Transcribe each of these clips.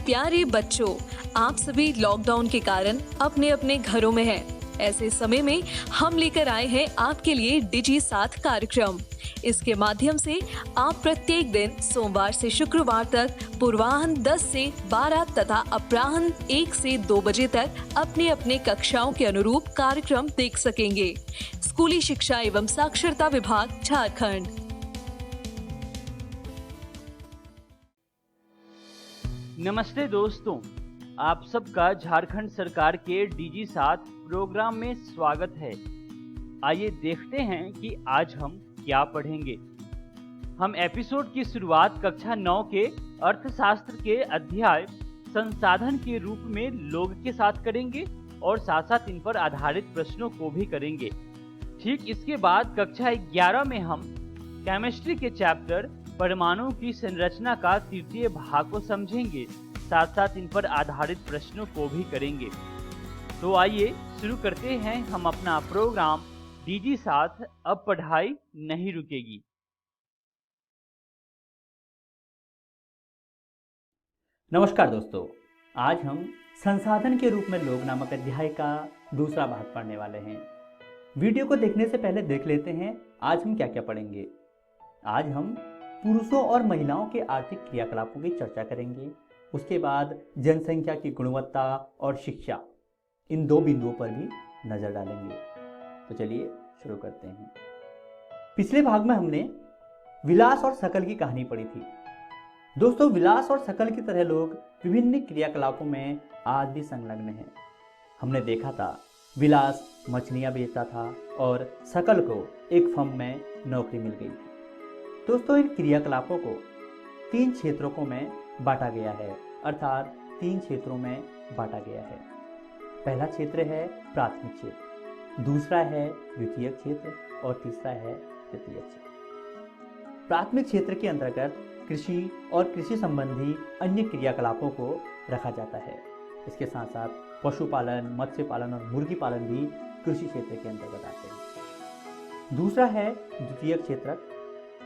प्यारे बच्चों, आप सभी लॉकडाउन के कारण अपने अपने घरों में हैं। ऐसे समय में हम लेकर आए हैं आपके लिए डिजी साथ कार्यक्रम। इसके माध्यम से आप प्रत्येक दिन सोमवार से शुक्रवार तक पूर्वाह्न 10 से 12 तथा अपराह्न 1 से 2 बजे तक अपने अपने कक्षाओं के अनुरूप कार्यक्रम देख सकेंगे। स्कूली शिक्षा एवं साक्षरता विभाग, झारखंड। नमस्ते दोस्तों, आप सबका झारखंड सरकार के डीजी साथ प्रोग्राम में स्वागत है। आइए देखते हैं कि आज हम क्या पढ़ेंगे। हम एपिसोड की शुरुआत कक्षा 9 के अर्थशास्त्र के अध्याय संसाधन के रूप में लोग के साथ करेंगे और साथ साथ इन पर आधारित प्रश्नों को भी करेंगे। ठीक इसके बाद कक्षा 11 में हम केमिस्ट्री के चैप्टर परमाणु की संरचना का तृतीय भाग को समझेंगे, साथ साथ इन पर आधारित प्रश्नों को भी करेंगे। तो आइए शुरू करते हैं हम अपना प्रोग्राम डीजी साथ। अब पढ़ाई नहीं रुकेगी। नमस्कार दोस्तों, आज हम संसाधन के रूप में लोग नामक अध्याय का दूसरा भाग पढ़ने वाले हैं। वीडियो को देखने से पहले देख लेते हैं आज हम क्या क्या पढ़ेंगे। आज हम पुरुषों और महिलाओं के आर्थिक क्रियाकलापों की चर्चा करेंगे। उसके बाद जनसंख्या की गुणवत्ता और शिक्षा, इन दो बिंदुओं पर भी नजर डालेंगे। तो चलिए शुरू करते हैं। पिछले भाग में हमने विलास और शकल की कहानी पढ़ी थी। दोस्तों, विलास और शकल की तरह लोग विभिन्न क्रियाकलापों में आज भी संलग्न हैं। हमने देखा था विलास मछलियां बेचता था और शकल को एक फर्म में नौकरी मिल गई थी। दोस्तों, इन क्रियाकलापों को 3 क्षेत्रों में बांटा गया है, अर्थात 3 क्षेत्रों में बांटा गया है। पहला क्षेत्र है प्राथमिक क्षेत्र, दूसरा है द्वितीयक क्षेत्र और तीसरा है तृतीयक क्षेत्र। प्राथमिक क्षेत्र के अंतर्गत कृषि और कृषि संबंधी अन्य क्रियाकलापों को रखा जाता है। इसके साथ साथ पशुपालन, मत्स्य पालन और मुर्गी पालन भी कृषि क्षेत्र के अंतर्गत आते हैं। दूसरा है द्वितीयक क्षेत्र,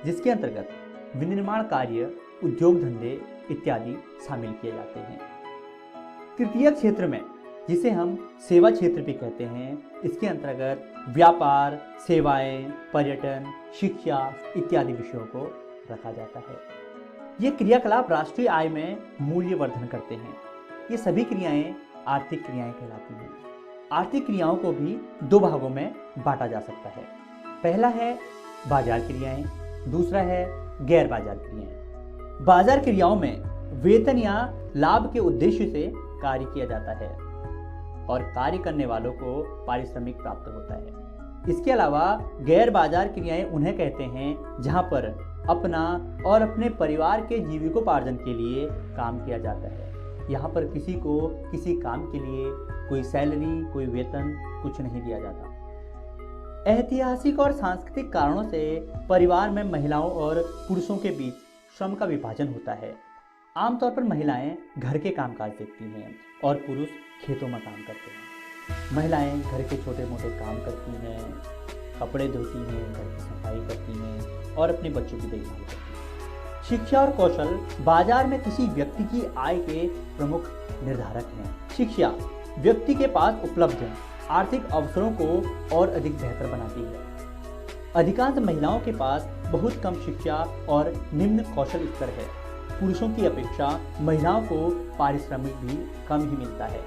जिसके अंतर्गत विनिर्माण कार्य, उद्योग धंधे इत्यादि शामिल किए जाते हैं। तृतीयक क्षेत्र में, जिसे हम सेवा क्षेत्र भी कहते हैं, इसके अंतर्गत व्यापार, सेवाएं, पर्यटन, शिक्षा इत्यादि विषयों को रखा जाता है। ये क्रियाकलाप राष्ट्रीय आय में मूल्य वर्धन करते हैं। ये सभी क्रियाएं आर्थिक क्रियाएं कहलाती हैं। आर्थिक क्रियाओं को भी 2 भागों में बांटा जा सकता है। पहला है बाजार क्रियाएं, दूसरा है गैर बाजार क्रियाएं। बाजार क्रियाओं में वेतन या लाभ के उद्देश्य से कार्य किया जाता है और कार्य करने वालों को पारिश्रमिक प्राप्त होता है। इसके अलावा गैर बाजार क्रियाएं उन्हें कहते हैं जहां पर अपना और अपने परिवार के जीविकोपार्जन के लिए काम किया जाता है। यहाँ पर किसी को किसी काम के लिए कोई सैलरी, कोई वेतन, कुछ नहीं दिया जाता। ऐतिहासिक और सांस्कृतिक कारणों से परिवार में महिलाओं और पुरुषों के बीच श्रम का विभाजन होता है। आमतौर पर महिलाएं घर के कामकाज देखती हैं और पुरुष खेतों में काम करते हैं। महिलाएं घर के छोटे मोटे काम करती हैं, कपड़े धोती हैं, घर की सफाई करती हैं और अपने बच्चों की देखभाल करती हैं। शिक्षा और कौशल बाजार में किसी व्यक्ति की आय के प्रमुख निर्धारक हैं। शिक्षा व्यक्ति के पास उपलब्ध आर्थिक अवसरों को और अधिक बेहतर बनाती है। अधिकांश महिलाओं के पास बहुत कम शिक्षा और निम्न कौशल स्तर है। पुरुषों की अपेक्षा महिलाओं को पारिश्रमिक भी कम ही मिलता है।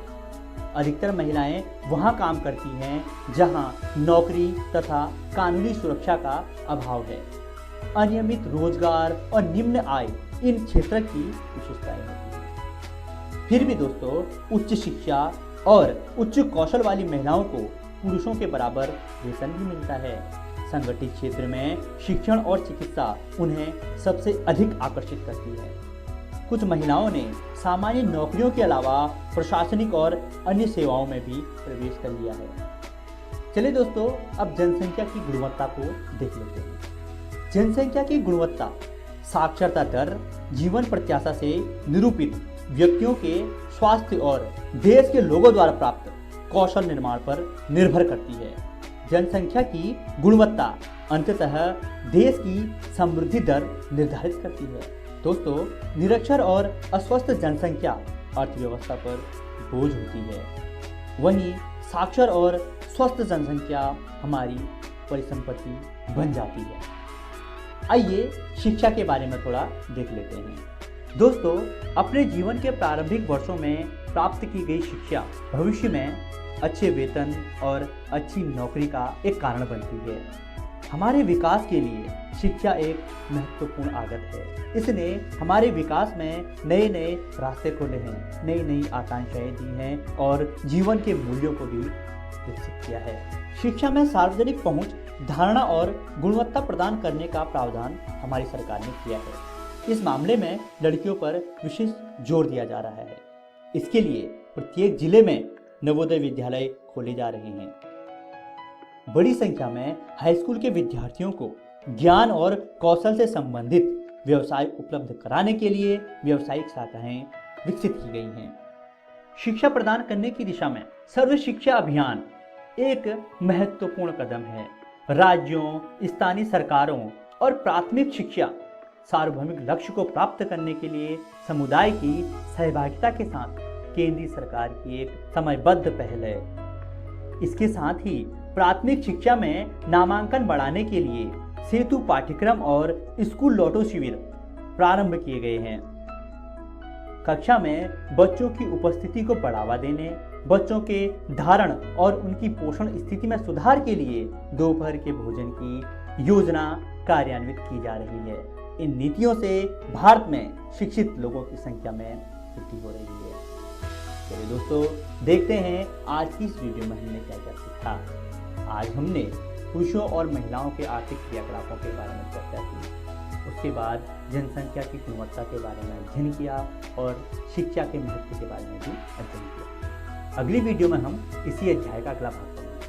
अधिकतर महिलाएं वहां काम करती हैं जहां नौकरी तथा कानूनी सुरक्षा का अभाव है। अनियमित रोजगार और निम्न आय इन क्षेत्र की विशेषताएं होती हैं। फिर भी दोस्तों, उच्च शिक्षा और उच्च कौशल वाली महिलाओं को पुरुषों के बराबर वेतन भी मिलता है। संगठित क्षेत्र में शिक्षण और चिकित्सा उन्हें सबसे अधिक आकर्षित करती है। कुछ महिलाओं ने सामान्य नौकरियों के अलावा प्रशासनिक और अन्य सेवाओं में भी प्रवेश कर लिया है। चलिए दोस्तों, अब जनसंख्या की गुणवत्ता को देख लेते हैं। जनसंख्या की गुणवत्ता साक्षरता दर, जीवन प्रत्याशा से निरूपित व्यक्तियों के स्वास्थ्य और देश के लोगों द्वारा प्राप्त कौशल निर्माण पर निर्भर करती है। जनसंख्या की गुणवत्ता अंततः देश की समृद्धि दर निर्धारित करती है। दोस्तों, निरक्षर और अस्वस्थ जनसंख्या अर्थव्यवस्था पर बोझ होती है। वहीं साक्षर और स्वस्थ जनसंख्या हमारी परिसंपत्ति बन जाती है। आइए शिक्षा के बारे में थोड़ा देख लेते हैं। दोस्तों, अपने जीवन के प्रारंभिक वर्षों में प्राप्त की गई शिक्षा भविष्य में अच्छे वेतन और अच्छी नौकरी का एक कारण बनती है। हमारे विकास के लिए शिक्षा एक महत्वपूर्ण आदत है। इसने हमारे विकास में नए नए रास्ते खोले हैं, नई नई आकांक्षाएं दी हैं और जीवन के मूल्यों को भी विकसित किया है। शिक्षा में सार्वजनिक पहुंच, धारणा और गुणवत्ता प्रदान करने का प्रावधान हमारी सरकार ने किया है। इस मामले में लड़कियों पर विशेष जोर दिया जा रहा है। इसके लिए प्रत्येक जिले में नवोदय विद्यालय खोले जा रहे हैं। बड़ी संख्या में हाई स्कूल के विद्यार्थियों को ज्ञान और कौशल से संबंधित व्यवसाय उपलब्ध कराने के लिए व्यावसायिक शाखाएं विकसित की गई हैं। शिक्षा प्रदान करने की दिशा में सर्व शिक्षा अभियान एक महत्वपूर्ण कदम है। राज्यों, स्थानीय सरकारों और प्राथमिक शिक्षा सार्वभौमिक लक्ष्य को प्राप्त करने के लिए समुदाय की सहभागिता के साथ केंद्रीय सरकार की एक समयबद्ध पहल है। इसके साथ ही प्राथमिक शिक्षा में नामांकन बढ़ाने के लिए सेतु पाठ्यक्रम और स्कूल लौटो शिविर प्रारंभ किए गए हैं। कक्षा में बच्चों की उपस्थिति को बढ़ावा देने, बच्चों के धारण और उनकी पोषण स्थिति में सुधार के लिए दोपहर के भोजन की योजना कार्यान्वित की जा रही है। इन नीतियों से भारत में शिक्षित लोगों की संख्या में वृद्धि हो रही है। चलिए दोस्तों, देखते हैं आज की इस वीडियो में हमने क्या क्या सीखा। आज हमने पुरुषों और महिलाओं के आर्थिक क्रियाकलापों के बारे में चर्चा की। उसके बाद जनसंख्या की गुणवत्ता के बारे में अध्ययन किया और शिक्षा के महत्व के बारे में भी अध्ययन किया। अगली वीडियो में हम इसी अध्याय का अगला भाग पढ़ेंगे,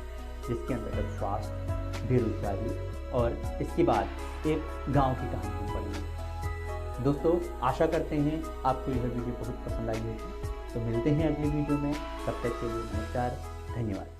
जिसके अंतर्गत स्वास्थ्य, बेरोजगारी और इसके बाद एक गांव की कहानी हम पढ़ेंगे। दोस्तों, आशा करते हैं आपको यह वीडियो बहुत पसंद आई होगी। तो मिलते हैं अगली वीडियो में। तब तक के लिए नमस्कार, धन्यवाद।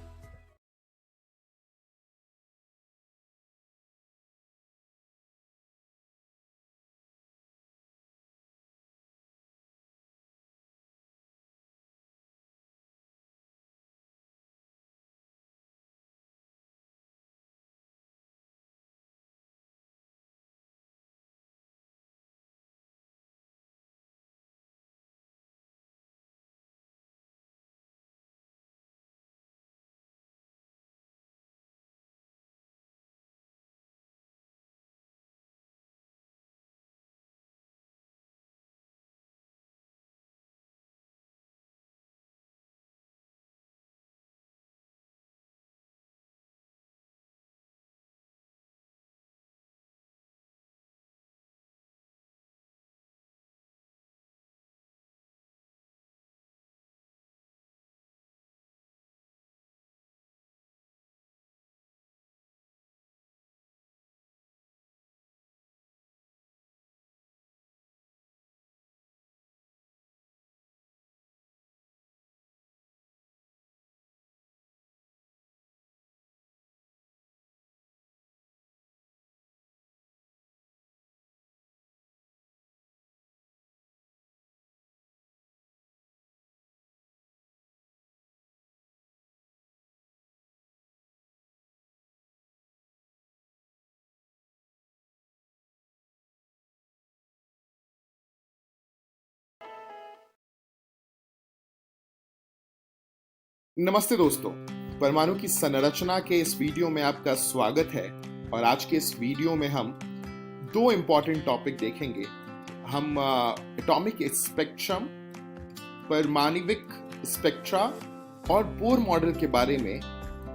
नमस्ते दोस्तों, परमाणु की संरचना के इस वीडियो में आपका स्वागत है। और आज के इस वीडियो में हम दो इंपॉर्टेंट टॉपिक देखेंगे। हम एटॉमिक स्पेक्ट्रम, परमाणविक स्पेक्ट्रा और बोर मॉडल के बारे में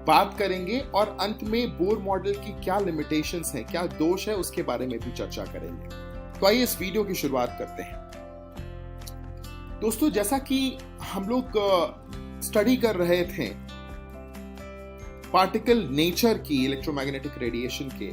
बात करेंगे और अंत में बोर मॉडल की क्या लिमिटेशंस हैं, क्या दोष है, उसके बारे में भी चर्चा करेंगे। तो आइए इस वीडियो की शुरुआत करते हैं। दोस्तों, जैसा कि हम लोग स्टडी कर रहे थे पार्टिकल नेचर की, इलेक्ट्रोमैग्नेटिक रेडिएशन के,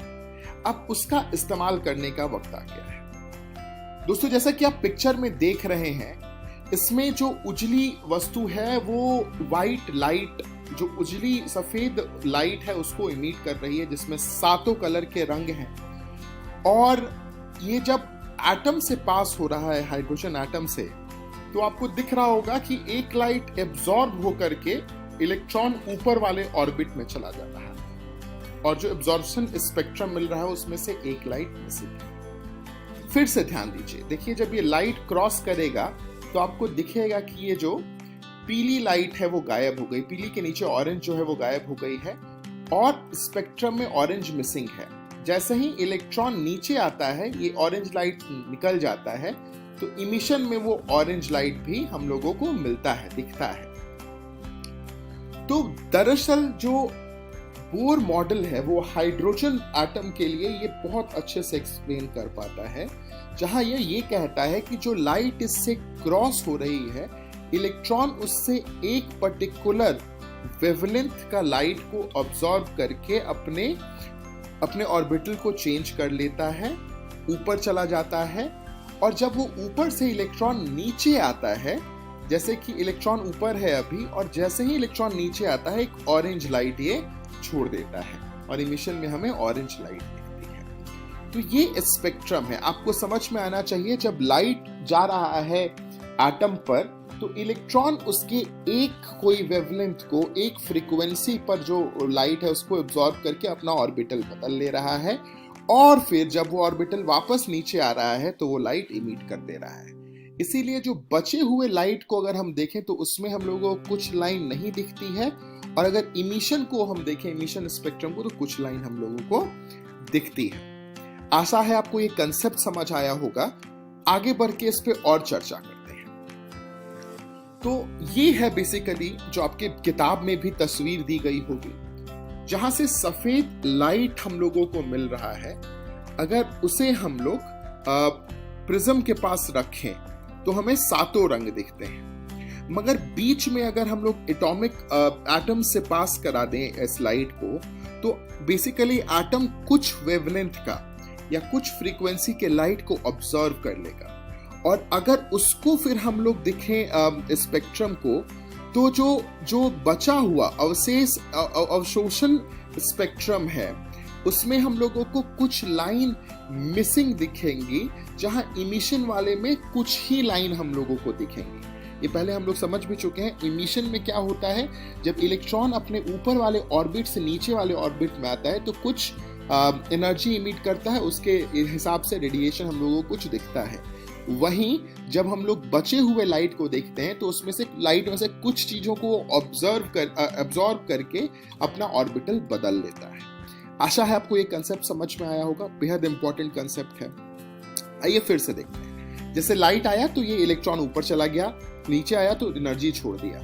अब उसका इस्तेमाल करने का वक्त आ गया है। दोस्तों, जैसा कि आप पिक्चर में देख रहे हैं, इसमें जो उजली वस्तु है वो वाइट लाइट, जो उजली सफेद लाइट है उसको इमिट कर रही है, जिसमें 7 कलर के रंग हैं। और ये जब एटम से पास हो रहा है, हाइड्रोजन एटम से, तो आपको दिख रहा होगा कि एक लाइट एब्जॉर्ब होकर के इलेक्ट्रॉन ऊपर वाले ऑर्बिट में चला जाता है, और जो एब्जॉर्प्शन स्पेक्ट्रम मिल रहा है उसमें से एक लाइट मिसिंग है। फिर से ध्यान दीजिए, देखिए जब ये लाइट क्रॉस करेगा तो आपको दिखेगा कि ये जो पीली लाइट है वो गायब हो गई, पीली के नीचे ऑरेंज जो है वो गायब हो गई है, और स्पेक्ट्रम में ऑरेंज मिसिंग है। जैसे ही इलेक्ट्रॉन नीचे आता है ये ऑरेंज लाइट निकल जाता है, तो इमिशन में वो ऑरेंज लाइट भी हम लोगों को मिलता है, दिखता है। तो दरअसल जो बोर मॉडल है वो हाइड्रोजन एटम के लिए ये बहुत अच्छे से एक्सप्लेन कर पाता है, जहां ये कहता है कि जो लाइट इससे क्रॉस हो रही है, इलेक्ट्रॉन उससे एक पर्टिकुलर वेवलेंथ का लाइट को ऑब्जॉर्ब करके अपने ऑर्बिटल को चेंज कर लेता है, ऊपर चला जाता है, और जब वो ऊपर से इलेक्ट्रॉन नीचे आता है, जैसे कि इलेक्ट्रॉन ऊपर है अभी, और जैसे ही इलेक्ट्रॉन नीचे आता है एक ऑरेंज लाइट ये छोड़ देता है, और इमिशन में हमें ऑरेंज लाइट दिखती है। तो ये स्पेक्ट्रम है, आपको समझ में आना चाहिए। जब लाइट जा रहा है एटम पर, तो इलेक्ट्रॉन उसके एक कोई वेवलेंथ को, एक फ्रीक्वेंसी पर जो लाइट है उसको एब्जॉर्ब करके अपना ऑर्बिटल बदल ले रहा है, और फिर जब वो ऑर्बिटल वापस नीचे आ रहा है तो वो लाइट इमिट कर दे रहा है। इसीलिए जो बचे हुए लाइट को अगर हम देखें तो उसमें हम लोगों को कुछ लाइन नहीं दिखती है, और अगर इमिशन को हम देखें, इमिशन स्पेक्ट्रम को, तो कुछ लाइन हम लोगों को दिखती है। आशा है आपको ये कंसेप्ट समझ आया होगा। आगे बढ़ के इस पे और चर्चा करते हैं। तो ये है बेसिकली जो आपके किताब में भी तस्वीर दी गई होगी, जहां से सफेद लाइट हम लोगों को मिल रहा है। अगर उसे हम लोग प्रिज्म के पास रखें तो हमें सातों रंग दिखते हैं, मगर बीच में अगर हम लोग एटॉमिक एटम से पास करा दें इस लाइट को, तो बेसिकली एटम कुछ वेवलेंथ का या कुछ फ्रीक्वेंसी के लाइट को ऑब्जर्व कर लेगा, और अगर उसको फिर हम लोग देखें स्पेक्ट्रम को, तो जो बचा हुआ अवशोषण स्पेक्ट्रम है उसमें हम लोगों को कुछ लाइन मिसिंग दिखेंगी, जहां इमिशन वाले में कुछ ही लाइन हम लोगों को दिखेंगी। ये पहले हम लोग समझ भी चुके हैं। इमिशन में क्या होता है, जब इलेक्ट्रॉन अपने ऊपर वाले ऑर्बिट से नीचे वाले ऑर्बिट में आता है तो कुछ एनर्जी इमिट करता है, उसके हिसाब से रेडिएशन हम लोगों को कुछ दिखता है। वहीं जब हम लोग बचे हुए लाइट को देखते हैं तो उसमें से लाइट में से कुछ चीजों को ऑब्जॉर्व करके अपना ऑर्बिटल बदल लेता है। आशा है आपको ये कंसेप्ट समझ में आया होगा, बेहद इंपॉर्टेंट कंसेप्ट है। आइए फिर से देखते हैं। जैसे लाइट आया तो ये इलेक्ट्रॉन ऊपर चला गया, नीचे आया तो एनर्जी छोड़ दिया,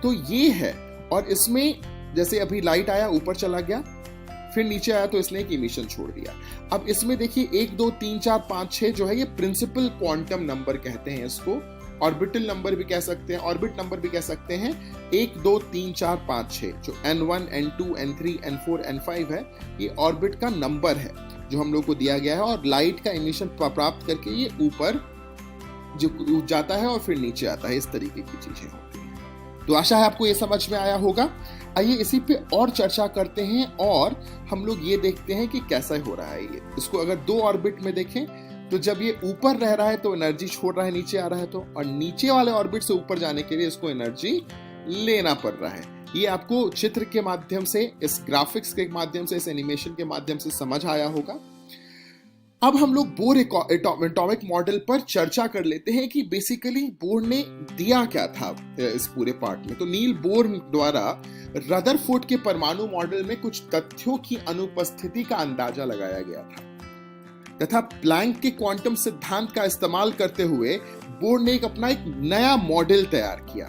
तो ये है। और इसमें जैसे अभी लाइट आया ऊपर चला गया, फिर नीचे आया तो इसने एक इमिशन छोड़ दिया। अब इसमें देखिए 1 2 3 4 5 6 जो है ये प्रिंसिपल क्वांटम नंबर कहते हैं इसको, ऑर्बिटल नंबर भी कह सकते हैं, ऑर्बिट नंबर भी कह सकते हैं। 1 2 3 4 5 6 जो N1 N2 N3 N4 N5 है, ये ऑर्बिट का नंबर है जो हम लोग को दिया गया है, और लाइट का इमिशन प्राप्त करके ये ऊपर जो जाता है और फिर नीचे आता है। इस तरीके की चीजें होती हैं। तो आशा है आपको ये समझ में आया होगा। आइए इसी पे और चर्चा करते हैं, और हम लोग ये देखते हैं कि कैसा हो रहा है ये। इसको अगर 2 ऑर्बिट में देखें तो जब ये ऊपर रह रहा है तो एनर्जी छोड़ रहा है, नीचे आ रहा है तो, और नीचे वाले ऑर्बिट से ऊपर जाने के लिए इसको एनर्जी लेना पड़ रहा है। ये आपको चित्र के माध्यम से, इस ग्राफिक्स के माध्यम से, इस एनिमेशन के माध्यम से समझ आया होगा। अब हम लोग बोर एटॉमिक मॉडल पर चर्चा कर लेते हैं कि बेसिकली बोर ने दिया क्या था इस पूरे पार्ट में। तो नील बोर द्वारा रदरफोर्ड के परमाणु मॉडल में कुछ तथ्यों की अनुपस्थिति का अंदाजा लगाया गया था, तथा प्लैंक के क्वांटम सिद्धांत का इस्तेमाल करते हुए बोर ने अपना एक नया मॉडल तैयार किया।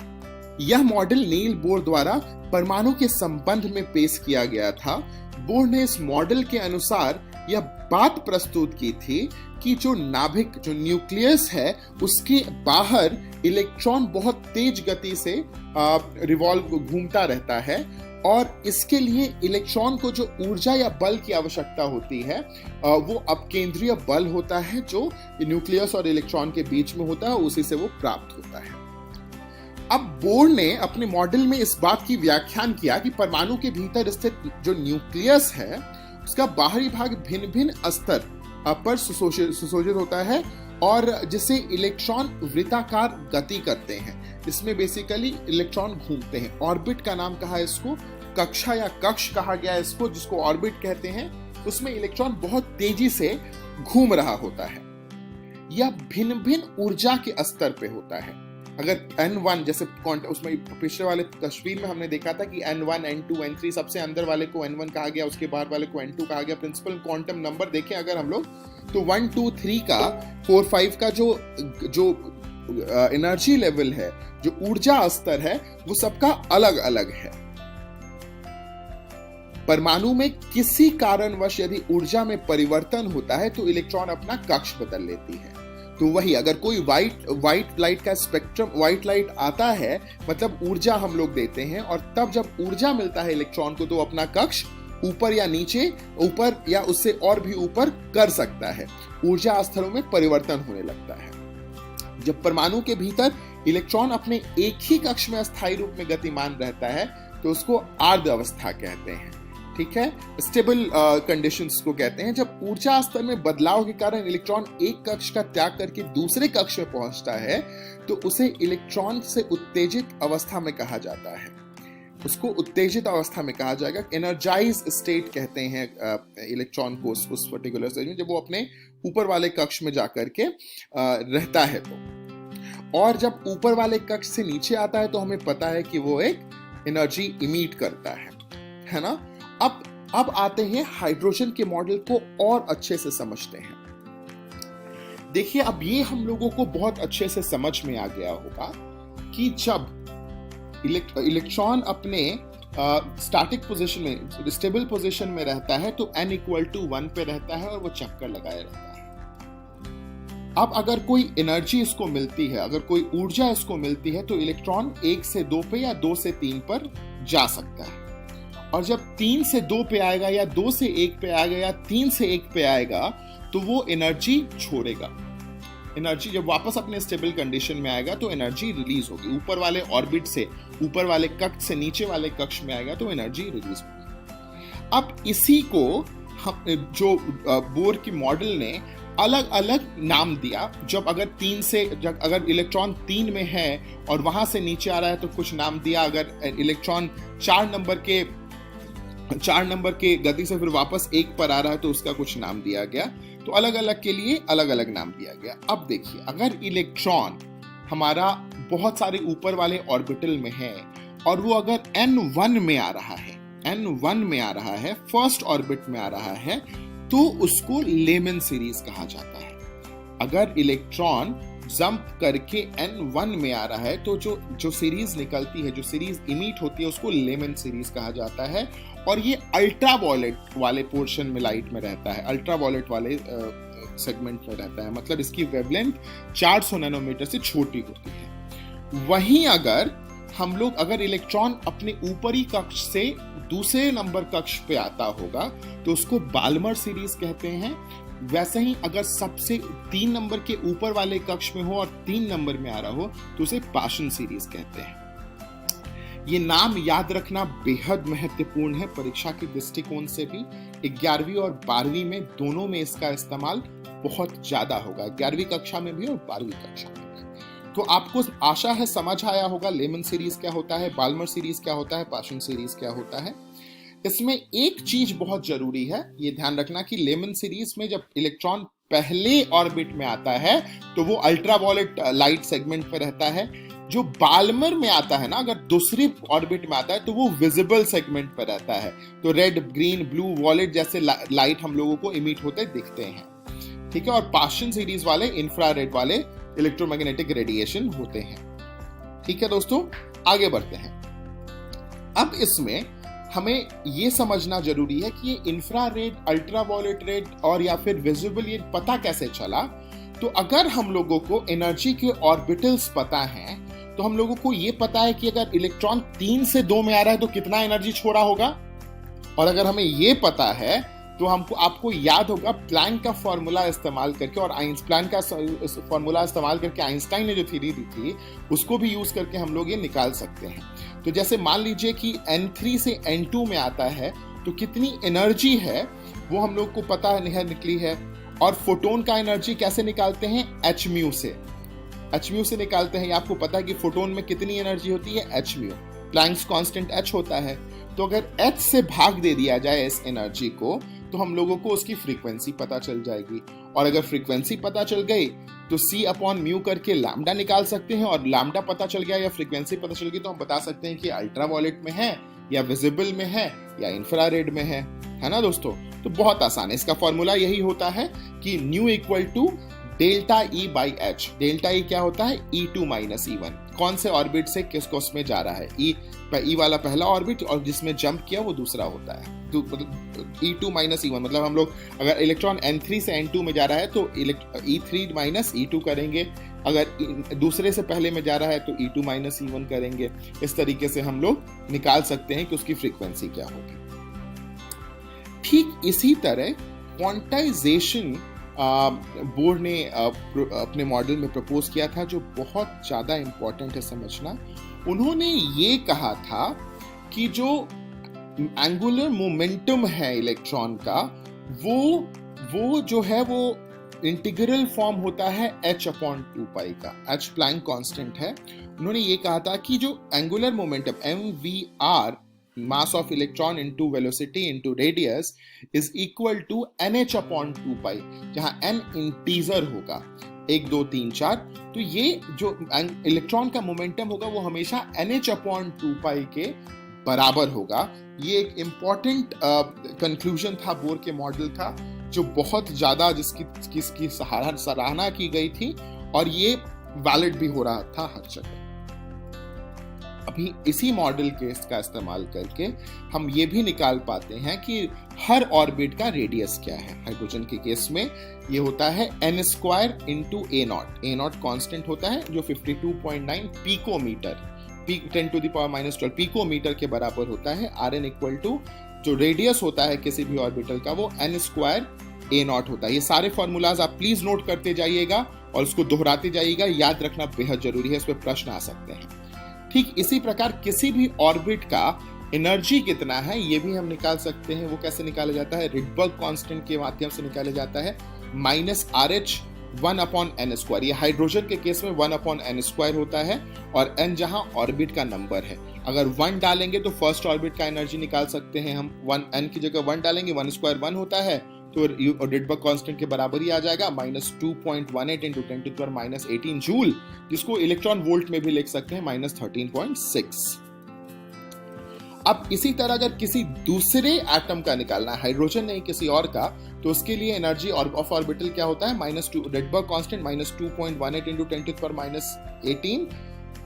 यह मॉडल नील बोर द्वारा परमाणु के संबंध में पेश किया गया था। बोर ने इस मॉडल के अनुसार यह बात प्रस्तुत की थी कि जो नाभिक, जो न्यूक्लियस है, उसके बाहर इलेक्ट्रॉन बहुत तेज गति से रिवॉल्व घूमता रहता है, और इसके लिए इलेक्ट्रॉन को जो ऊर्जा या बल की आवश्यकता होती है वो अपकेंद्रीय बल होता है, जो न्यूक्लियस और इलेक्ट्रॉन के बीच में होता है, उसी से वो प्राप्त होता है। अब बोर ने अपने मॉडल में इस बात की व्याख्यान किया कि परमाणु के भीतर स्थित जो न्यूक्लियस है उसका बाहरी भाग भिन्न भिन्न स्तर पर सुशोषित होता है, और जिसे इलेक्ट्रॉन वृत्ताकार गति करते हैं। इसमें बेसिकली इलेक्ट्रॉन घूमते हैं। ऑर्बिट का नाम कहा है इसको, कक्षा या कक्ष कहा गया इसको, जिसको ऑर्बिट कहते हैं। उसमें इलेक्ट्रॉन बहुत तेजी से घूम रहा होता है। यह भिन्न भिन्न ऊर्जा के स्तर पे होता है। अगर N1 जैसे उसमें पिछले वाले तस्वीर में हमने देखा था कि N1, N2, N3 सबसे अंदर वाले को N1 कहा गया, उसके बाहर वाले को N2 कहा गया। प्रिंसिपल क्वांटम नंबर देखें अगर हम लोग तो 1, 2, 3 का 4, 5 का जो एनर्जी लेवल है, जो ऊर्जा स्तर है, वो सबका अलग अलग है। परमाणु में किसी कारणवश यदि ऊर्जा में परिवर्तन होता है तो इलेक्ट्रॉन अपना कक्ष बदल लेती है। तो वही अगर कोई व्हाइट लाइट का स्पेक्ट्रम, व्हाइट लाइट आता है मतलब ऊर्जा हम लोग देते हैं, और तब जब ऊर्जा मिलता है इलेक्ट्रॉन को तो अपना कक्ष ऊपर या नीचे, ऊपर या उससे और भी ऊपर कर सकता है। ऊर्जा स्तरों में परिवर्तन होने लगता है। जब परमाणु के भीतर इलेक्ट्रॉन अपने एक ही कक्ष में अस्थायी रूप में गतिमान रहता है तो उसको आर्द्र अवस्था कहते हैं। ठीक है, स्टेबल कंडीशंस को कहते हैं। जब ऊर्जा स्तर में बदलाव के कारण इलेक्ट्रॉन एक कक्ष का त्याग करके दूसरे कक्ष में पहुंचता है तो उसे इलेक्ट्रॉन से उत्तेजित अवस्था में कहा जाता है। उसको उत्तेजित अवस्था में कहा जाएगा। एनर्जाइज स्टेट कहते हैं इलेक्ट्रॉन को उस पर्टिकुलर स्टेज में, जब वो अपने ऊपर वाले कक्ष में जाकर के रहता है तो। और जब ऊपर वाले कक्ष से नीचे आता है तो हमें पता है कि वो एक एनर्जी इमिट करता है ना। अब आते हैं हाइड्रोजन के मॉडल को और अच्छे से समझते हैं। देखिए, अब ये हम लोगों को बहुत अच्छे से समझ में आ गया होगा कि जब इलेक्ट्रॉन अपने स्टैटिक पोजीशन में, स्टेबल पोजीशन में रहता है तो n = 1 पे रहता है और वो चक्कर लगाए रहता है। अब अगर कोई एनर्जी इसको मिलती है, अगर कोई ऊर्जा इसको मिलती है तो इलेक्ट्रॉन 1 से 2 पे या 2 से 3 पर जा सकता है। और जब 3 से 2 पे आएगा या 2 से 1 पे आएगा या 3 से 1 पे आएगा तो वो एनर्जी छोड़ेगा। एनर्जी जब वापस अपने स्टेबल कंडीशन में आएगा तो एनर्जी रिलीज होगी। ऊपर वाले ऑर्बिट से, ऊपर वाले कक्ष से नीचे वाले कक्ष में आएगा तो एनर्जी रिलीज होगी। अब इसी को जो बोर की मॉडल ने अलग अलग नाम दिया। जब अगर इलेक्ट्रॉन 3 में है और वहां से नीचे आ रहा है तो कुछ नाम दिया। अगर इलेक्ट्रॉन 4 नंबर के गति से फिर वापस 1 पर आ रहा है तो उसका कुछ नाम दिया गया। तो अलग अलग के लिए अलग अलग नाम दिया गया। अब देखिए, अगर इलेक्ट्रॉन हमारा बहुत सारे ऊपर वाले ऑर्बिटल में है और वो अगर N1 में आ रहा है, फर्स्ट ऑर्बिट में आ रहा है, तो उसको लेमन सीरीज कहा जाता है। अगर इलेक्ट्रॉन जंप करके N1 में आ रहा है तो जो सीरीज निकलती है, जो सीरीज इमिट होती है, उसको लेमन सीरीज कहा जाता है। और ये अल्ट्रावायलेट वाले पोर्शन में लाइट में रहता है, अल्ट्रावायलेट वाले सेगमेंट में रहता है। मतलब इसकी वेवलेंथ 400 नैनोमीटर से छोटी होती है। वहीं अगर इलेक्ट्रॉन अपने ऊपरी कक्ष से दूसरे नंबर कक्ष पे आता होगा तो उसको बाल्मर सीरीज कहते हैं। वैसे ही अगर सबसे 3 नंबर के ऊपर वाले कक्ष में हो और 3 नंबर में आ रहा हो तो उसे पाशन सीरीज कहते हैं। ये नाम याद रखना बेहद महत्वपूर्ण है परीक्षा के दृष्टिकोण से भी। 11वीं और 12वीं में दोनों में इसका इस्तेमाल बहुत ज्यादा होगा, 11वीं कक्षा में भी और 12वीं कक्षा में भी। तो आपको आशा है समझ आया होगा लेमन सीरीज क्या होता है, बाल्मर सीरीज क्या होता है, पाशन सीरीज क्या होता है। इसमें एक चीज बहुत जरूरी है, ये ध्यान रखना कि लेमन सीरीज में जब इलेक्ट्रॉन पहले ऑर्बिट में आता है तो वो अल्ट्रावायलेट लाइट सेगमेंट पे रहता है। जो बाल्मर में आता है ना, अगर दूसरी ऑर्बिट में आता है तो वो विजिबल सेगमेंट पर रहता है। तो रेड, ग्रीन, ब्लू, वॉयलेट जैसे लाइट हम लोगों को इमिट होते दिखते हैं। ठीक है, और पाशन सीरीज वाले इंफ्रारेड वाले इलेक्ट्रोमैग्नेटिक रेडिएशन होते हैं। ठीक है दोस्तों, आगे बढ़ते हैं। अब इसमें हमें यह समझना जरूरी है कि ये इंफ्रारेड, अल्ट्रावायलेट रेड और या फिर विजिबल, ये पता कैसे चला। तो अगर हम लोगों को एनर्जी के ऑर्बिटल्स पता हैं तो हम लोगों को ये पता है कि अगर इलेक्ट्रॉन 3 से 2 में आ रहा है तो कितना एनर्जी छोड़ा होगा। और अगर हमें ये पता है तो आपको याद होगा प्लैंक का फॉर्मूला इस्तेमाल करके, और प्लैंक का फॉर्मूला इस्तेमाल करके आइंस्टाइन ने जो थ्योरी दी थी उसको भी यूज करके हम लोग ये निकाल सकते हैं। तो जैसे मान लीजिए कि N3 से N2 में आता है तो कितनी एनर्जी है वो हम लोग को पता निकली है। और फोटोन का एनर्जी कैसे निकालते हैं? एच म्यू से। एच म्यू से निकालते हैं। आपको पता है कि फोटोन में कितनी एनर्जी होती है? H mu. Planck's constant H होता है। तो अगर एच से भाग दे दिया जाए इस एनर्जी को तो हम लोगों को उसकी फ्रीक्वेंसी पता चल जाएगी, और अगर फ्रीक्वेंसी पता चल गई तो सी अपॉन म्यू करके लैम्डा निकाल सकते हैं, और लैम्डा पता चल गया या फ्रीक्वेंसी पता चल गई तो हम बता सकते हैं कि अल्ट्रावायलेट में है या विजिबल में है या इंफ्रारेड में है ना दोस्तों? तो बहुत आसान है। इसका फॉर्मूला यही होता है कि nu equal to delta E by h. Delta E क्या होता है? E2 minus E1। कौन से ऑर्बिट से किस कोस में जा रहा है? ई वाला पहला ऑर्बिट और जिसमें जंप किया वो दूसरा होता है। तो E2 माइनस E1 मतलब हम लोग अगर इलेक्ट्रॉन N3 से N2 में जा रहा है तो E3 माइनस E2 करेंगे, अगर दूसरे से पहले में जा रहा है तो E2 माइनस E1 करेंगे। इस तरीके से हम लोग निकाल सकते हैं कि उसकी फ्रीक्वेंसी क्या होगी। ठीक इसी तरह क्वांटाइजेशन बोर्ड ने अपने मॉडल में प्रपोज किया था, जो बहुत ज्यादा इंपॉर्टेंट है समझना। उन्होंने ये कहा था कि जो एंगुलर मोमेंटम है इलेक्ट्रॉन का वो जो है वो इंटीग्रल फॉर्म होता है h अपॉन 2 का। h प्लैंक कांस्टेंट है। उन्होंने ये कहा था कि जो angular momentum mvr mass of electron into velocity into radius is equal to nh upon 2 जहां n इंटीजर होगा 1 2 3 4। तो ये जो इलेक्ट्रॉन का मोमेंटम होगा वो हमेशा nh अपॉन 2 के बराबर होगा। ये एक इंपॉर्टेंट कंक्लूजन था बोर के मॉडल का, जो बहुत ज्यादा जिसकी सराहना की गई थी और ये वैलिड भी हो रहा था हर जगह। अभी इसी मॉडल केस का इस्तेमाल करके हम ये भी निकाल पाते हैं कि हर ऑर्बिट का रेडियस क्या है। हाइड्रोजन के केस में ये होता है n square into A not constant होता है जो 52.9 picometre 10 to the power minus 12 picometre के बराबर होता है। Rn इक्वल टू जो रेडियस होता है किसी भी ऑर्बिटल का वो n स्क्वायर ए नॉट होता है। ये सारे फॉर्मूलाज आप प्लीज नोट करते जाइएगा और उसको दोहराते जाइएगा, याद रखना बेहद जरूरी है, इस पर प्रश्न आ सकते हैं। ठीक इसी प्रकार किसी भी ऑर्बिट का एनर्जी कितना है ये भी हम निकाल सकते हैं। वो कैसे निकाला जाता है? रिडबर्ग कांस्टेंट के माध्यम से निकाला जाता है। Minus RH 1 upon n square. ये हाइड्रोजन के केस में 1 अपॉन n स्क्वायर होता है और n जहां ऑर्बिट का नंबर है। अगर 1 डालेंगे तो फर्स्ट ऑर्बिट का एनर्जी निकाल सकते हैं हम। 1 n की जगह 1 डालेंगे, 1 स्क्वायर 1 होता है तो रिडबर्ग कांस्टेंट के बराबर ही आ जाएगा। Minus 2.18 into 10 to the power minus 18 joule, जिसको इलेक्ट्रॉन वोल्ट में भी लिख सकते हैं माइनस 13.6। अब इसी तरह अगर किसी दूसरे एटम का निकालना है, हाइड्रोजन नहीं किसी और का, तो उसके लिए एनर्जी ऑफ ऑर्बिटल क्या होता है? Minus 2 Rydberg constant minus 2.18 into 10 to the power minus 18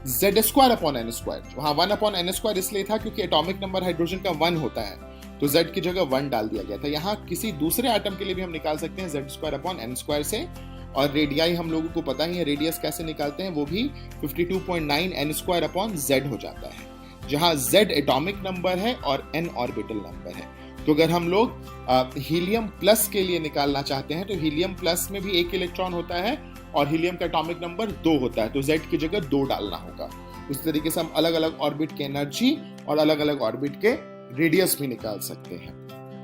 z square upon n square. वहां 1 अपॉन n स्क्वायर इसलिए था क्योंकि एटॉमिक नंबर हाइड्रोजन का 1 होता है, तो z की जगह 1 डाल दिया गया था। यहाँ किसी दूसरे एटम के लिए भी हम निकाल सकते हैं z square upon n square से। और रेडियाई हम लोगों को पता ही है, रेडियस कैसे निकालते हैं, वो भी 52.9 n स्क्वायर अपॉन z हो जाता है, जहां z एटॉमिक नंबर है और n ऑर्बिटल नंबर है। तो अगर हम लोग हीलियम प्लस के लिए निकालना चाहते हैं तो हीलियम प्लस में भी 1 इलेक्ट्रॉन होता है और हीलियम का एटॉमिक नंबर 2 होता है, तो z की जगह 2 डालना होगा। उस तरीके से हम अलग अलग ऑर्बिट के एनर्जी और अलग अलग ऑर्बिट के रेडियस भी निकाल सकते हैं।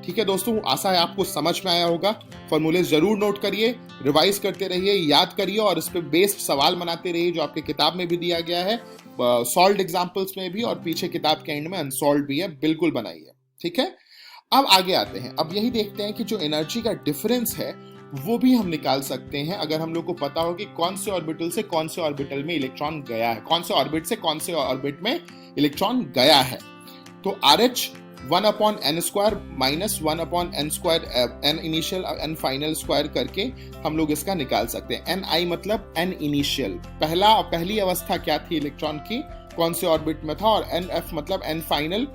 ठीक है दोस्तों, आशा है आपको समझ में आया होगा। फॉर्मूले जरूर नोट करिए, रिवाइज करते रहिए, याद करिए और इस पे बेस्ड सवाल बनाते रहिए जो आपके किताब में भी दिया गया है, सॉल्व्ड एग्जांपल्स में भी, और पीछे किताब के एंड में अनसॉल्व्ड भी है, बिल्कुल बनाइए। ठीक है, अब आगे आते हैं। अब यही देखते हैं कि जो एनर्जी का डिफरेंस है वो भी हम निकाल सकते हैं अगर हम लोग को पता हो कि कौन से ऑर्बिटल से कौन से ऑर्बिटल में इलेक्ट्रॉन गया है, कौन से ऑर्बिट से कौन से ऑर्बिट में इलेक्ट्रॉन गया है। तो RH 1 upon n square minus 1 upon n square, n initial n final square करके हम लोग इसका निकाल सकते हैं। ni मतलब n इनिशियल, पहली अवस्था क्या थी इलेक्ट्रॉन की, कौन से ऑर्बिट में था, और nf मतलब n फाइनल,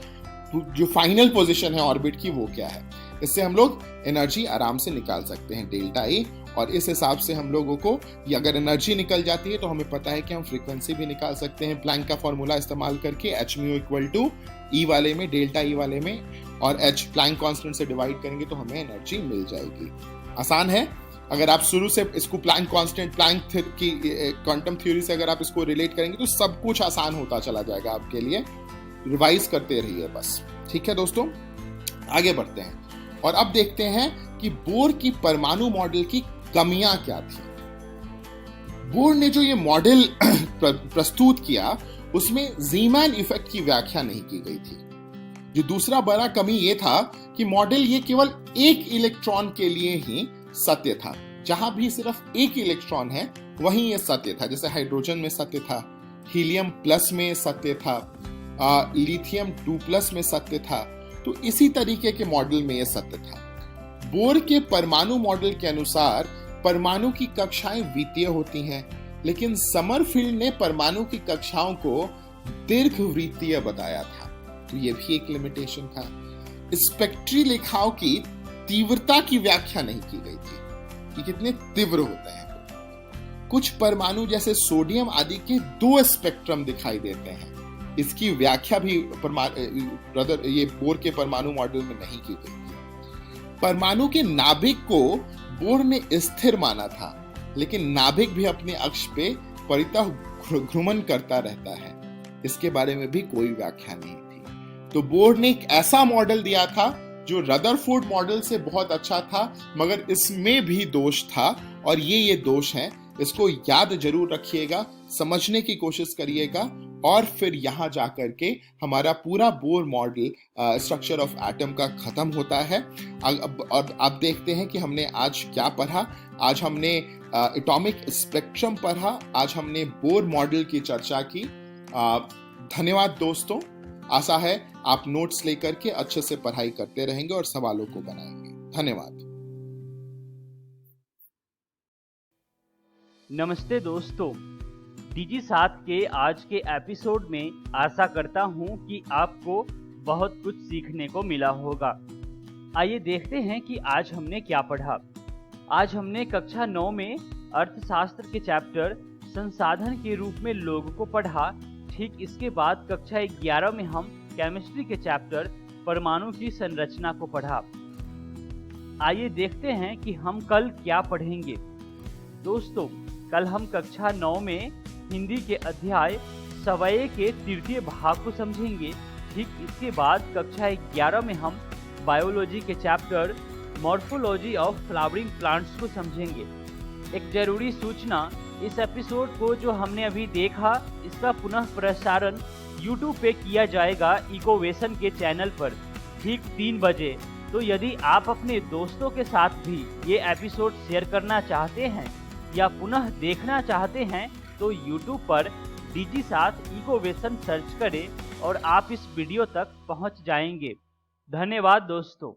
जो फाइनल पोजीशन है ऑर्बिट की वो क्या है। इससे हम लोग एनर्जी आराम से निकाल सकते हैं डेल्टा E, और इस हिसाब से हम लोगों को अगर एनर्जी निकल जाती है तो हमें पता है कि हम फ्रीक्वेंसी भी निकाल सकते हैं प्लैंक का फॉर्मूला इस्तेमाल करके। h mu equal to E वाले में, डेल्टा E वाले में, और h प्लैंक कांस्टेंट से डिवाइड करेंगे तो हमें एनर्जी मिल जाएगी। आसान है। अगर आप शुरू से इसको प्लैंक कांस्टेंट, प्लैंक की क्वांटम थ्योरी से अगर आप इसको रिलेट करेंगे तो सब कुछ आसान होता चला जाएगा आपके लिए। रिवाइज करते रहिए बस। ठीक है दोस्तों, आगे बढ़ते हैं और अब देखते हैं कि बोर की परमाणु मॉडल की कमियां क्या थी। बोर ने जो ये मॉडल प्रस्तुत किया उसमें ज़ीमैन इफेक्ट की व्याख्या नहीं की गई थी। जो दूसरा बड़ा कमी ये था कि मॉडल ये केवल एक इलेक्ट्रॉन के लिए ही सत्य था। जहां भी सिर्फ एक इलेक्ट्रॉन है वहीं ये सत्य था। जैसे हाइड्रोजन में सत्य था, हीलियम प्लस में सत्य था, लिथियम 2+ में सत्य था। तो इसी तरीके के मॉडल में ये सत्य था। बोर के परमाणु मॉडल के अनुसार परमाणु की कक्षाएं वित्तीय होती हैं, लेकिन समरफील्ड ने परमाणु की कक्षाओं को दीर्घवृत्तीय बताया था। तो ये भी एक लिमिटेशन था। स्पेक्ट्री रेखाओं की तीव्रता की व्याख्या नहीं की गई थी कि कितने तीव्र होते हैं। कुछ परमाणु जैसे सोडियम आदि के 2 स्पेक्ट्रम दिखाई देते हैं। इसकी व्याख्या भी ये बोर के परमाणु मॉडल में नहीं की गई थी। परमाणु के नाभिक को बोर ने स्थिर माना था, लेकिन नाभिक भी अपने अक्ष पे परितः घूर्णन करता रहता है। इसके बारे में भी कोई व्याख्या नहीं थी। तो बोर ने एक ऐसा मॉडल दिया था जो रदरफोर्ड मॉडल से बहुत अच्छा था, मगर इसमें भी दोष था और ये दोष हैं। इसको याद जरूर रखिएगा, समझने की कोशिश करिएगा और फिर यहां जाकर के हमारा पूरा Bohr model structure of atom का खत्म होता है। और आप देखते हैं कि हमने आज क्या पढ़ा। आज हमने एटॉमिक स्पेक्ट्रम पढ़ा, आज हमने बोर मॉडल की चर्चा की। धन्यवाद दोस्तों। आशा है आप नोट्स लेकर के अच्छे से पढ़ाई करते रहेंगे और सवालों को बनाएंगे। धन्यवाद। नमस्ते दोस्तों, DG7 के आज के एपिसोड में आशा करता हूं कि आपको बहुत कुछ सीखने को मिला होगा। आइए देखते हैं कि आज हमने क्या पढ़ा। आज हमने कक्षा 9 में अर्थशास्त्र के चैप्टर संसाधन के रूप में लोग को पढ़ा। ठीक इसके बाद कक्षा 11 में हम केमिस्ट्री के चैप्टर परमाणु की संरचना को पढ़ा। आइए देखते हैं कि हम कल क्या पढ़ेंगे। दोस्तों, कल हम कक्षा 9 में हिंदी के अध्याय सवये के 3य भाग को समझेंगे। ठीक इसके बाद कक्षा 11 में हम बायोलॉजी के chapter morphology of flowering plants को समझेंगे। एक जरूरी सूचना, इस एपिसोड को जो हमने अभी देखा इसका पुनः प्रसारण YouTube पे किया जाएगा इकोवेशन के चैनल पर ठीक 3 बजे। तो यदि आप अपने दोस्तों के साथ भी ये एपिसोड शेयर करना चाहते हैं या पुनः देखना चाहते हैं तो YouTube पर DG7 इकोवेशन सर्च करें और आप इस वीडियो तक पहुंच जाएंगे। धन्यवाद दोस्तों।